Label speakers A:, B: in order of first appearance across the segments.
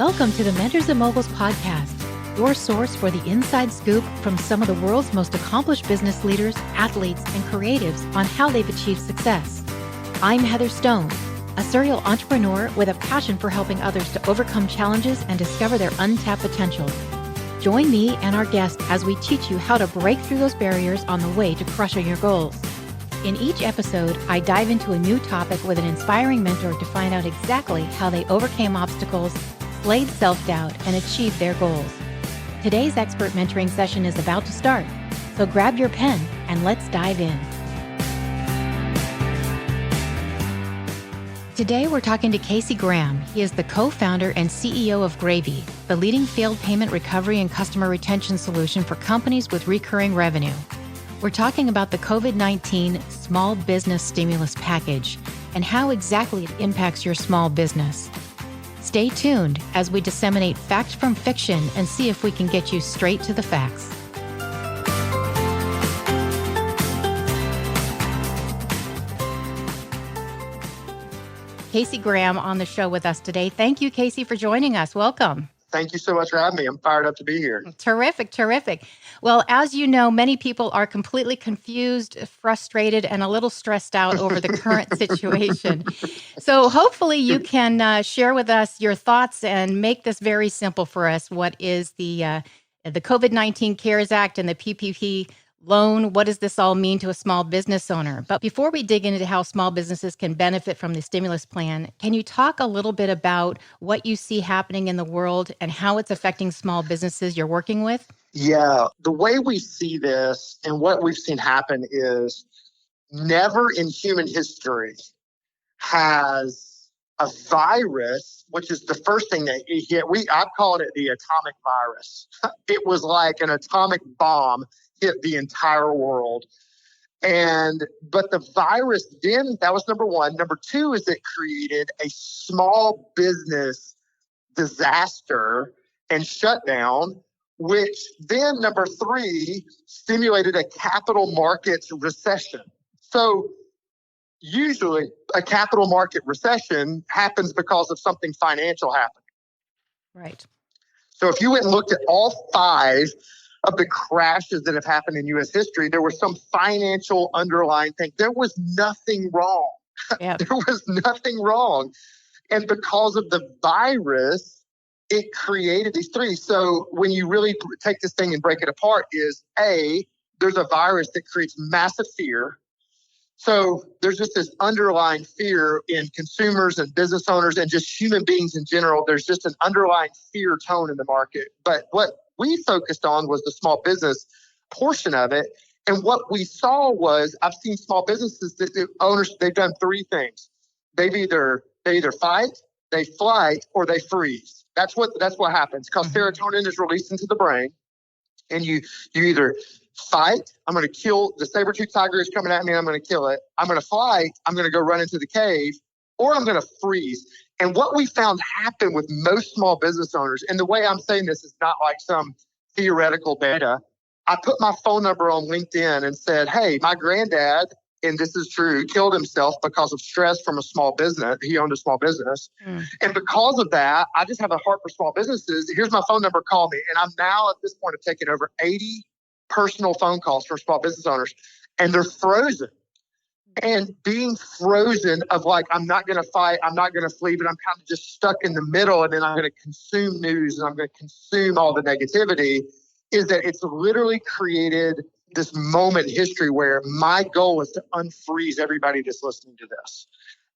A: Welcome to the Mentors and Moguls podcast, your source for the inside scoop from some of the world's most accomplished business leaders, athletes, and creatives on how they've achieved success. I'm Heather Stone, a serial entrepreneur with a passion for helping others to overcome challenges and discover their untapped potential. Join me and our guests as we teach you how to break through those barriers on the way to crushing your goals. In each episode, I dive into a new topic with an inspiring mentor to find out exactly how they overcame obstacles, slayed self-doubt, and achieved their goals. Today's expert mentoring session is about to start, so grab your pen and let's dive in. Today, we're talking to Casey Graham. He is the co-founder and CEO of Gravy, the leading failed payment recovery and customer retention solution for companies with recurring revenue. We're talking about the COVID-19 small business stimulus package and how exactly it impacts your small business. Stay tuned as we disseminate fact from fiction and see if we can get you straight to the facts. Casey Graham on the show with us today. Thank you, Casey, for joining us. Welcome.
B: Thank you so much for having me. I'm fired up to be here.
A: Terrific, terrific. Well, as you know, many people are completely confused, frustrated, and a little stressed out over the current situation. So hopefully you can share with us your thoughts and make this very simple for us. What is the COVID-19 CARES Act and the PPP loan? What does this all mean to a small business owner? But before we dig into how small businesses can benefit from the stimulus plan, can you talk a little bit about what you see happening in the world and how it's affecting small businesses you're working with?
B: Yeah, the way we see this and what we've seen happen is never in human history has a virus, which is the first thing that hit. I'm calling it the atomic virus. It was like an atomic bomb hit the entire world. But the virus then, that was number one. Number two is it created a small business disaster and shutdown, which then number three stimulated a capital markets recession. So usually a capital market recession happens because of something financial happening.
A: Right.
B: So if you went and looked at all five of the crashes that have happened in U.S. history, there was some financial underlying thing. There was nothing wrong.
A: Yep.
B: There was nothing wrong. And because of the virus, it created these three. So when you really take this thing and break it apart is A, there's a virus that creates massive fear. So there's just this underlying fear in consumers and business owners and just human beings in general. There's just an underlying fear tone in the market. But what we focused on was the small business portion of it. And what we saw was I've seen small businesses that the owners, they've done three things. They either fight, they flight, or they freeze. That's what happens because serotonin is released into the brain. And you either fight, I'm going to kill the saber-toothed tiger is coming at me, I'm going to kill it. I'm going to fight, I'm going to go run into the cave, or I'm going to freeze. And what we found happen with most small business owners, and the way I'm saying this is not like some theoretical data. I put my phone number on LinkedIn and said, hey, my granddad, and this is true, killed himself because of stress from a small business. He owned a small business. And because of that, I just have a heart for small businesses. Here's my phone number, call me. And I'm now at this point have taken over 80 personal phone calls from small business owners, and they're frozen. And being frozen of like, I'm not going to fight, I'm not going to flee, but I'm kind of just stuck in the middle, and then I'm going to consume news and I'm going to consume all the negativity, is that it's literally created this moment in history where my goal is to unfreeze everybody that's listening to this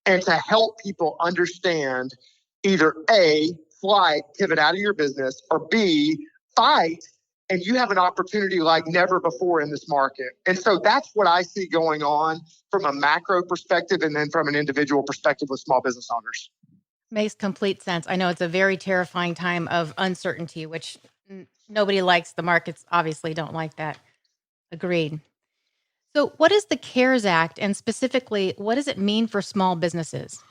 B: and to help people understand either A, flight, pivot out of your business, or B, fight, and you have an opportunity like never before in this market. And so that's what I see going on from a macro perspective and then from an individual perspective with small business owners.
A: Makes complete sense. I know it's a very terrifying time of uncertainty, which nobody likes. The markets obviously don't like that. Agreed. So what is the CARES Act, and specifically, what does it mean for small businesses?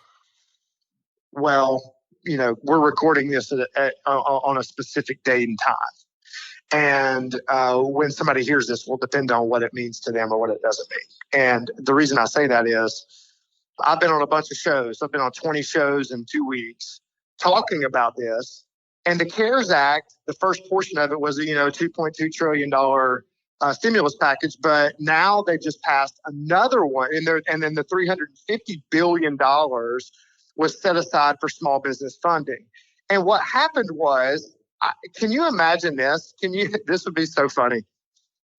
B: Well, we're recording this on a specific date and time. And when somebody hears this, will depend on what it means to them or what it doesn't mean. And the reason I say that is I've been on a bunch of shows. I've been on 20 shows in 2 weeks talking about this. And the CARES Act, the first portion of it was, $2.2 trillion stimulus package. But now they just passed another one. And then the $350 billion was set aside for small business funding. And what happened was, can you imagine this? This would be so funny.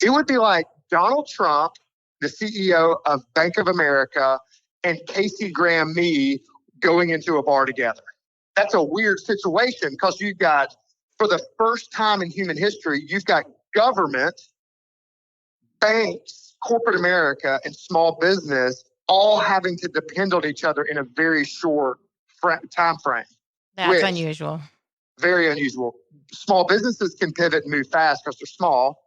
B: It would be like Donald Trump, the CEO of Bank of America, and Casey Graham me going into a bar together. That's a weird situation because you've got, for the first time in human history, you've got government, banks, corporate America, and small business all having to depend on each other in a very short time frame.
C: That's unusual.
B: Very unusual. Small businesses can pivot and move fast because they're small.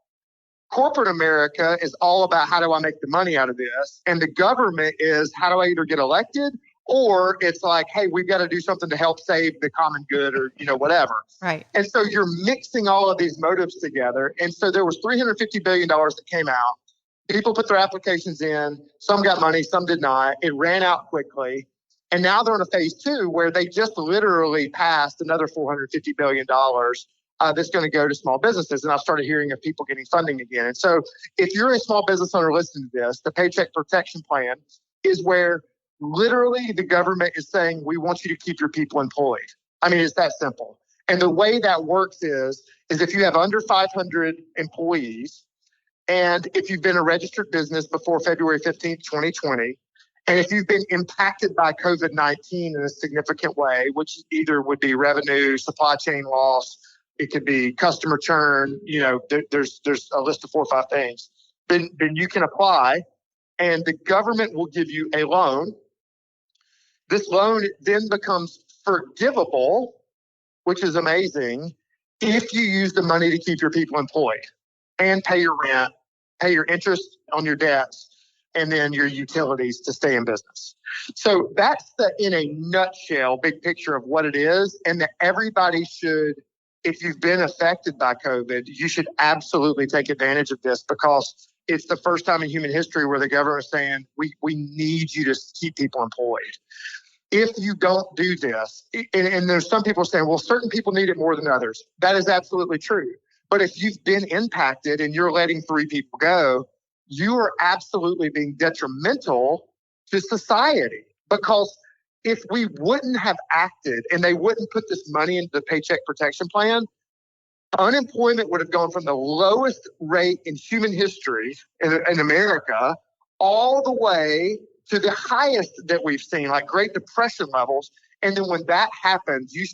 B: Corporate America is all about how do I make the money out of this? And the government is how do I either get elected or it's like, hey, we've got to do something to help save the common good or, whatever.
C: Right.
B: And so you're mixing all of these motives together. And so there was $350 billion that came out. People put their applications in. Some got money, some did not. It ran out quickly. And now they're in a phase two where they just literally passed another $450 billion that's going to go to small businesses. And I started hearing of people getting funding again. And so if you're a small business owner listening to this, the Paycheck Protection Plan is where literally the government is saying, we want you to keep your people employed. I mean, it's that simple. And the way that works is if you have under 500 employees, and if you've been a registered business before February 15th, 2020, and if you've been impacted by COVID-19 in a significant way, which either would be revenue, supply chain loss, it could be customer churn, there's a list of 4 or 5 things, then you can apply and the government will give you a loan. This loan then becomes forgivable, which is amazing, if you use the money to keep your people employed and pay your rent, pay your interest on your debts, and then your utilities to stay in business. So that's in a nutshell, big picture of what it is, and that everybody should, if you've been affected by COVID, you should absolutely take advantage of this because it's the first time in human history where the government is saying, we need you to keep people employed. If you don't do this, and there's some people saying, well, certain people need it more than others. That is absolutely true. But if you've been impacted and you're letting 3 people go, you are absolutely being detrimental to society. Because if we wouldn't have acted and they wouldn't put this money into the Paycheck Protection Plan, unemployment would have gone from the lowest rate in human history in America all the way to the highest that we've seen, like Great Depression levels. And then when that happens, you're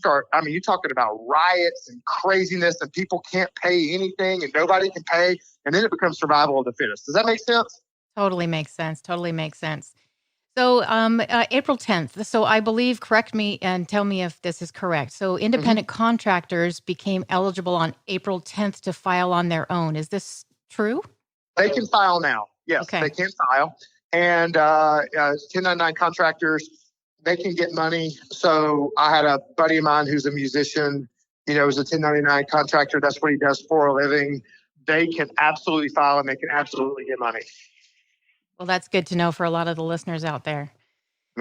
B: talking about riots and craziness and people can't pay anything and nobody can pay. And then it becomes survival of the fittest. Does that make sense?
C: Totally makes sense. So April 10th. So I believe, correct me and tell me if this is correct. So independent contractors became eligible on April 10th to file on their own. Is this true?
B: They can file now. Yes, okay. They can file. And 1099 contractors, they can get money. So I had a buddy of mine who's a musician, is a 1099 contractor. That's what he does for a living. They can absolutely file and they can absolutely get money.
C: Well, that's good to know for a lot of the listeners out there.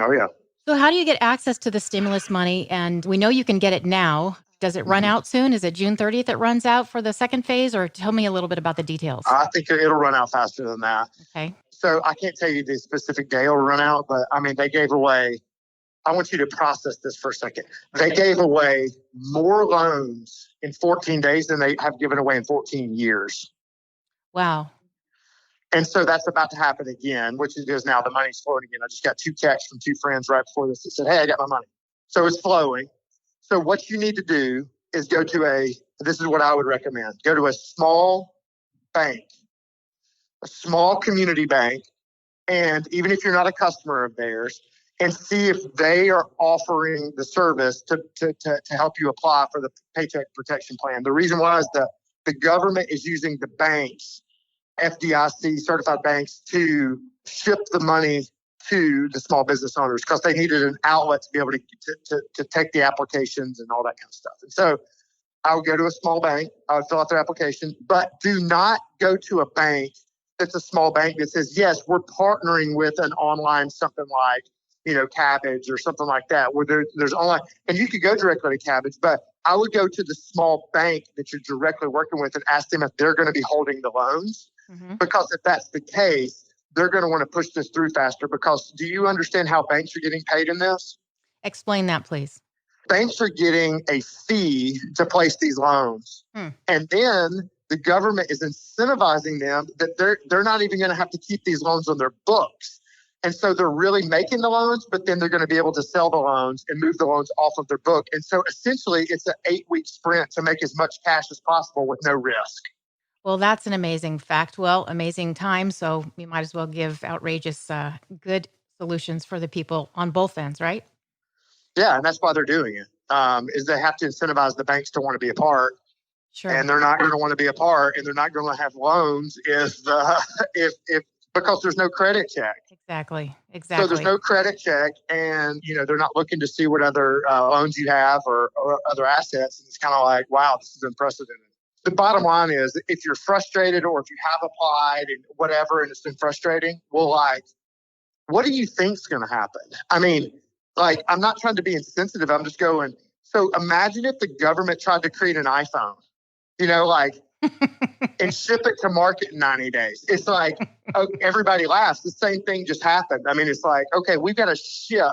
B: Oh, yeah.
C: So how do you get access to the stimulus money? And we know you can get it now. Does it run out soon? Is it June 30th it runs out for the second phase? Or tell me a little bit about the details.
B: I think it'll run out faster than that.
C: Okay.
B: So I can't tell you the specific day it'll run out, but they gave away, I want you to process this for a second. They gave away more loans in 14 days than they have given away in 14 years.
C: Wow.
B: And so that's about to happen again, which it is now. The money's flowing again. I just got 2 texts from 2 friends right before this that said, hey, I got my money. So it's flowing. So what you need to do is go to this is what I would recommend. Go to a small bank, a small community bank, and even if you're not a customer of theirs, and see if they are offering the service to help you apply for the Paycheck Protection Plan. The reason why is the government is using the banks, FDIC certified banks, to ship the money to the small business owners because they needed an outlet to be able to take the applications and all that kind of stuff. And so I would go to a small bank, I would fill out their application, but do not go to a bank that's a small bank that says, yes, we're partnering with an online something like, Cabbage or something like that, where there's online, and you could go directly to Cabbage, but I would go to the small bank that you're directly working with and ask them if they're going to be holding the loans.
C: Mm-hmm.
B: Because if that's the case, they're going to want to push this through faster. Because do you understand how banks are getting paid in this?
C: Explain that, please.
B: Banks are getting a fee to place these loans. And then the government is incentivizing them that they're not even going to have to keep these loans on their books. And so they're really making the loans, but then they're going to be able to sell the loans and move the loans off of their book. And so essentially it's an 8-week sprint to make as much cash as possible with no risk.
C: Well, that's an amazing fact. Well, amazing time. So we might as well give outrageous, good solutions for the people on both ends, right?
B: Yeah, and that's why they're doing it, is they have to incentivize the banks to want to be a part.
C: Sure.
B: And they're not going to want to be a part, and they're not going to have loans if because there's no credit check.
C: Exactly.
B: So there's no credit check, and they're not looking to see what other loans you have or other assets. And it's kind of like, wow, this is unprecedented. The bottom line is, if you're frustrated or if you have applied and whatever, and it's been frustrating, well, what do you think's going to happen? I mean, I'm not trying to be insensitive. I'm just going, so imagine if the government tried to create an iPhone, and ship it to market in 90 days. It's like, everybody laughs. The same thing just happened. I mean, it's like, okay, we've got to ship,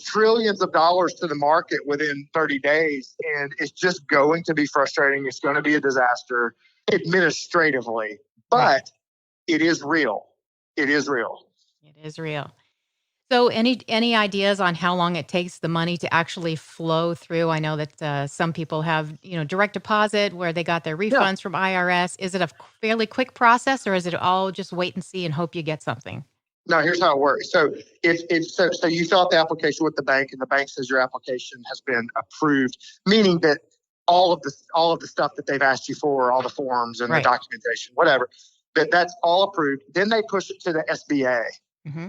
B: trillions of dollars to the market within 30 days. And it's just going to be frustrating. It's going to be a disaster administratively, but it is real. It is real.
C: It is real. So any ideas on how long it takes the money to actually flow through? I know that some people have, direct deposit where they got their refunds from IRS. Is it a fairly quick process, or is it all just wait and see and hope you get something?
B: No, here's how it works. So so you fill out the application with the bank, and the bank says your application has been approved, meaning that all of the stuff that they've asked you for, all the forms and the documentation, whatever, that's all approved. Then they push it to the SBA. Mm-hmm.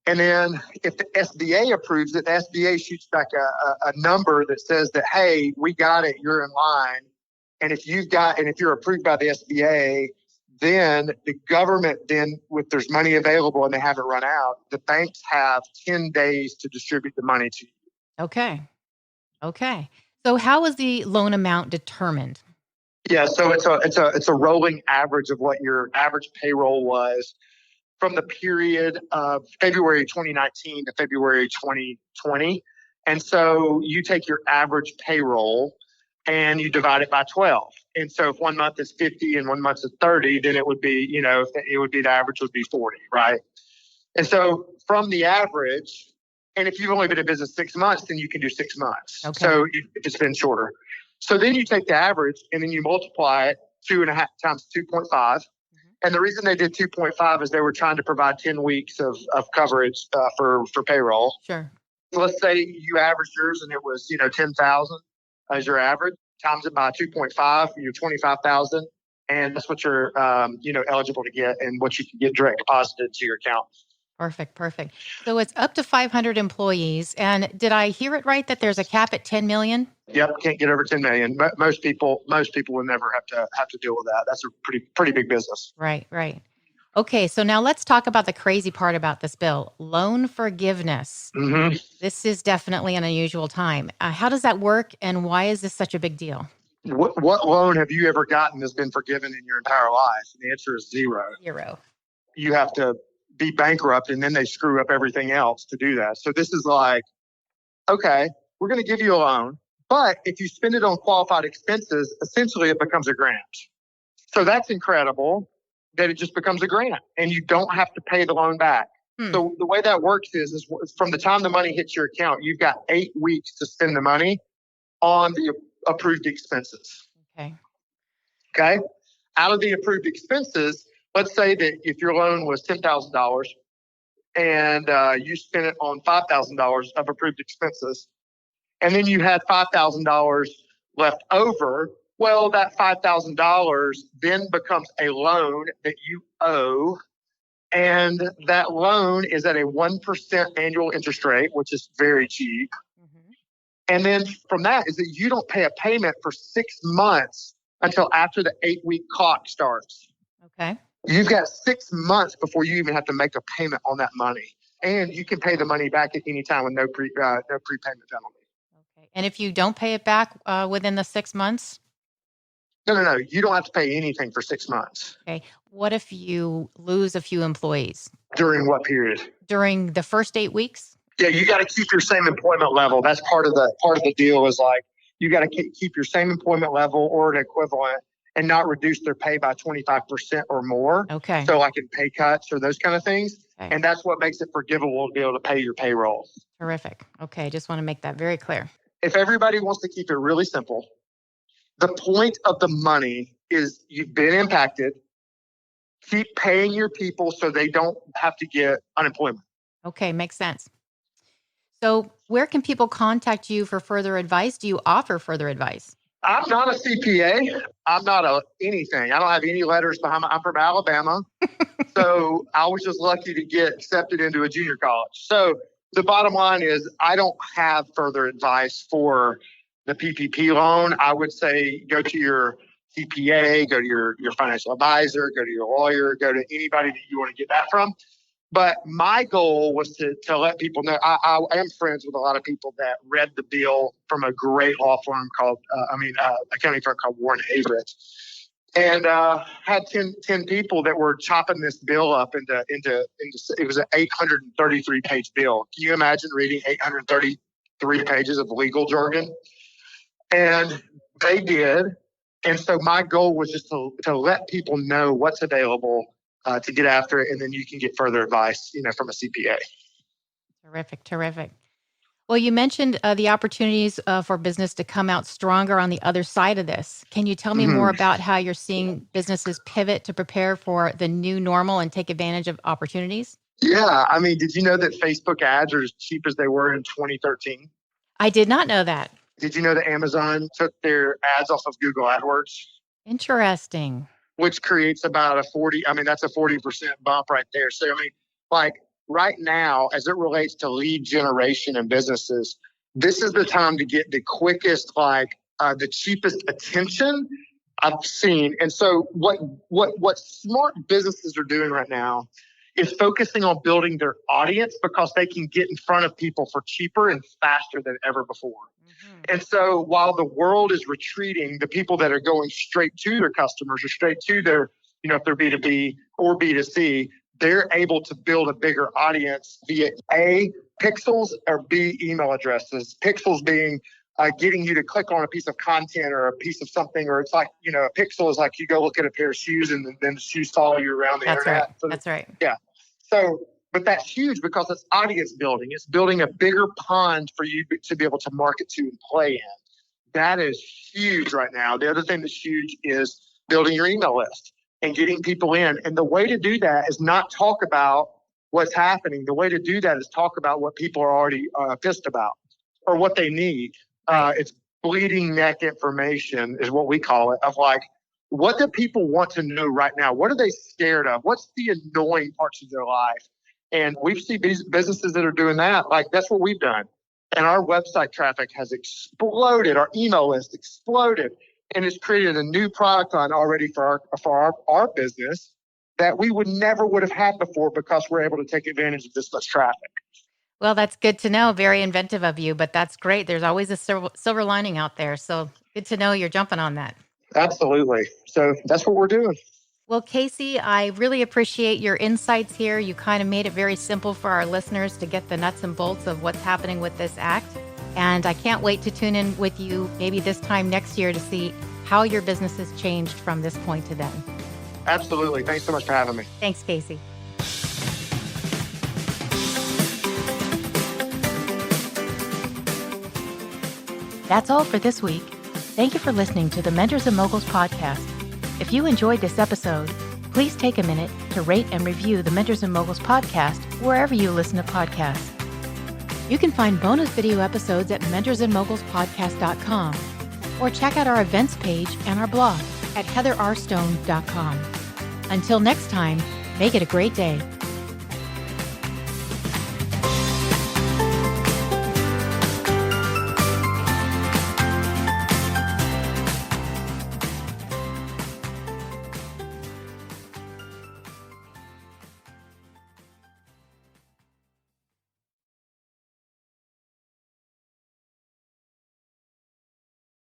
B: And then if the SBA approves it, the SBA shoots back a number that says that, hey, we got it, you're in line. And if you're approved by the SBA, then the government, if there's money available and they haven't run out, the banks have 10 days to distribute the money to you.
C: Okay. So how is the loan amount determined?
B: Yeah, so it's a rolling average of what your average payroll was from the period of February 2019 to February 2020. And so you take your average payroll and you divide it by 12. And so if 1 month is 50 and 1 month is 30, then it would be, the average would be 40, right? And so from the average, and if you've only been in business 6 months, then you can do 6 months. Okay. So if it's been shorter. So then you take the average and then you multiply it 2.5 times 2.5. And the reason they did 2.5 is they were trying to provide 10 weeks of coverage for payroll.
C: Sure.
B: Let's say you averaged yours and it was, 10,000 as your average. Times it by 2.5, you're 25,000. And that's what you're, eligible to get and what you can get direct deposited to your account.
C: Perfect. So it's up to 500 employees. And did I hear it right that there's a cap at 10 million?
B: Yep, can't get over 10 million. Most people will never have to deal with that. That's a pretty big business.
C: Right. Okay, so now let's talk about the crazy part about this bill, loan forgiveness. Mm-hmm. This is definitely an unusual time. How does that work, and why is this such a big deal?
B: What loan have you ever gotten that's been forgiven in your entire life? And the answer is zero. You have to be bankrupt, and then they screw up everything else to do that. So this is like, okay, we're going to give you a loan, but if you spend it on qualified expenses, essentially it becomes a grant. So that's incredible that it just becomes a grant, and you don't have to pay the loan back. So the way that works is from the time the money hits your account, you've got 8 weeks to spend the money on the approved expenses. Okay. Out of the approved expenses, let's say that if your loan was $10,000 and you spent it on $5,000 of approved expenses, and then you had $5,000 left over, well, that $5,000 then becomes a loan that you owe, and that loan is at a 1% annual interest rate, which is very cheap. Mm-hmm. And then from that is that you don't pay a payment for 6 months until after the 8-week clock starts.
C: Okay.
B: You've got 6 months before you even have to make a payment on that money. And you can pay the money back at any time with no prepayment penalty.
C: Okay. And if you don't pay it back within the 6 months?
B: No. You don't have to pay anything for 6 months.
C: Okay. What if you lose a few employees
B: During what period?
C: during the first 8 weeks?
B: Yeah, you got to keep your same employment level. That's part of the deal is like you got to keep your same employment level or an equivalent and not reduce their pay by 25% or more.
C: Okay.
B: So like in pay cuts or those kind of things.
C: Okay.
B: And that's what makes it forgivable to be able to pay your payroll.
C: Terrific. Okay. Just want to make that very clear.
B: If everybody wants to keep it really simple, the point of the money is you've been impacted. Keep paying your people so they don't have to get unemployment.
C: Okay. Makes sense. So where can people contact you for further advice? Do you offer further advice?
B: I'm not a CPA. I'm not anything. I don't have any letters behind me. I'm from Alabama. So I was just lucky to get accepted into a junior college. So the bottom line is I don't have further advice for the PPP loan. I would say go to your CPA, go to your financial advisor, go to your lawyer, go to anybody that you want to get that from. But my goal was to let people know. I am friends with a lot of people that read the bill from a great law firm called, accounting firm called Warren Averett, and had 10 people that were chopping this bill up into. It was an 833-page bill. Can you imagine reading 833 pages of legal jargon? And they did. And so my goal was just to let people know what's available. To get after it, and then you can get further advice, from a CPA.
C: Terrific. Well, you mentioned the opportunities for business to come out stronger on the other side of this. Can you tell me more about how you're seeing businesses pivot to prepare for the new normal and take advantage of opportunities?
B: Yeah. I mean, did you know that Facebook ads are as cheap as they were in 2013?
C: I did not know that.
B: Did you know that Amazon took their ads off of Google AdWords?
C: Interesting.
B: Which creates about that's a 40% bump right there. So, like right now, as it relates to lead generation in businesses, this is the time to get the quickest, the cheapest attention I've seen. And so what smart businesses are doing right now is focusing on building their audience because they can get in front of people for cheaper and faster than ever before. Mm-hmm. And so while the world is retreating, the people that are going straight to their customers or straight to their, if they're B2B or B2C, they're able to build a bigger audience via A, pixels, or B, email addresses. Pixels being getting you to click on a piece of content or a piece of something, or it's like, a pixel is like you go look at a pair of shoes and then the shoes follow you around the internet.
C: Right.
B: So
C: that's right.
B: Yeah. So, but that's huge because it's audience building. It's building a bigger pond for you to be able to market to and play in. That is huge right now. The other thing that's huge is building your email list and getting people in. And the way to do that is not talk about what's happening. The way to do that is talk about what people are already pissed about or what they need. It's bleeding neck information is what we call it, of like, what do people want to know right now? What are they scared of? What's the annoying parts of their life? And we've seen businesses that are doing that. Like, that's what we've done. And our website traffic has exploded. Our email list exploded. And it's created a new product line already for our business that we would have had before because we're able to take advantage of this much traffic.
C: Well, that's good to know. Very inventive of you, but that's great. There's always a silver lining out there. So good to know you're jumping on that.
B: Absolutely. So that's what we're doing.
C: Well, Casey, I really appreciate your insights here. You kind of made it very simple for our listeners to get the nuts and bolts of what's happening with this act. And I can't wait to tune in with you maybe this time next year to see how your business has changed from this point to then.
B: Absolutely. Thanks so much for having me.
C: Thanks, Casey. That's all for this week. Thank you for listening to the Mentors and Moguls podcast. If you enjoyed this episode, please take a minute to rate and review the Mentors and Moguls podcast wherever you listen to podcasts. You can find bonus video episodes at mentorsandmogulspodcast.com or check out our events page and our blog at heatherrstone.com. Until next time, make it a great day.